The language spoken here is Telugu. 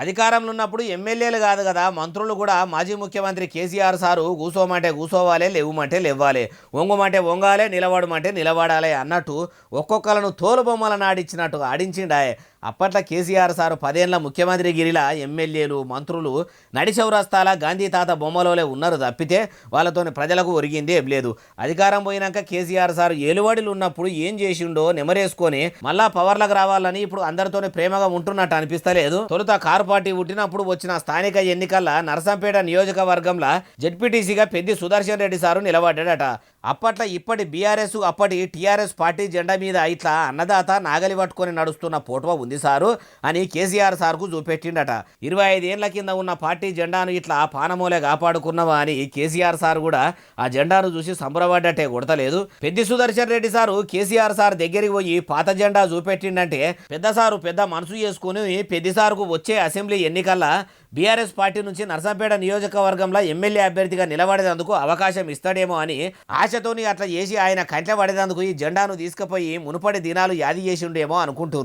అధికారంలో ఉన్నప్పుడు ఎమ్మెల్యేలు కాదు కదా మంత్రులు కూడా మాజీ ముఖ్యమంత్రి కేసీఆర్ సారు కూసోమంటే కూసోవాలి, లేవుమంటే లేవ్వాలి, వంగుమంటే వంగాలే, నిలబడమంటే నిలబడాలి అన్నట్టు ఒక్కొక్కలను తోలుబొమ్మలను ఆడించినట్టు ఆడించిండాయే. అప్పట్లో కేసీఆర్ సారు 10 ఏళ్ల ముఖ్యమంత్రి గిరిలా ఎమ్మెల్యేలు మంత్రులు నడిచౌరస్తాల గాంధీ తాత బొమ్మలోనే ఉన్నారు తప్పితే వాళ్ళతోని ప్రజలకు ఒరిగింది ఏం లేదు. అధికారం పోయినాక కేసీఆర్ సారు ఏలువాడిలు ఉన్నప్పుడు ఏం చేసిండో నెమరేసుకొని మళ్ళా పవర్లకు రావాలని ఇప్పుడు అందరితోనే ప్రేమగా ఉంటున్నట్టు అనిపిస్తలేదు. తొలుత కారు పార్టీ పుట్టినప్పుడు వచ్చిన స్థానిక ఎన్నికల్లో నరసంపేట నియోజకవర్గంలో జెడ్పీటీసీగా పెద్ది సుదర్శన్ రెడ్డి సారు నిలబడ్డాడట. అప్పట్లో ఇప్పటి బీఆర్ఎస్ అప్పటి టీఆర్ఎస్ పార్టీ జెండా మీద ఇట్లా అన్నదాత నాగలి పట్టుకొని నడుస్తున్న ఫోటో ఉంది సారు అని కేసీఆర్ సార్కు చూపెట్టిండట. 25 ఏళ్ల కింద ఉన్న పార్టీ జెండాను ఇట్లా పానమూలే కాపాడుకున్నావా అని కేసీఆర్ సార్ కూడా ఆ జెండాను చూసి సంబరపడ్డట్టే కొడతలేదు. పెద్ది సుదర్శన్ రెడ్డి సారు కేసీఆర్ సార్ దగ్గరికి పోయి పాత జెండా చూపెట్టిండంటే పెద్ద సారు పెద్ద మనసు చేసుకుని పెద్ది సారుకు వచ్చే అసెంబ్లీ ఎన్నికల్లో బీఆర్ఎస్ పార్టీ నుంచి నర్సంపేట నియోజకవర్గంలో ఎమ్మెల్యే అభ్యర్థిగా నిలబడేందుకు అవకాశం ఇస్తాడేమో అని ఆశతోని అట్లా చేసి ఆయన కంట్ల పడేందుకు ఈ జెండాను తీసుకుపోయి మునుపటి దినాలు యాది చేసిండేమో అనుకుంటురు.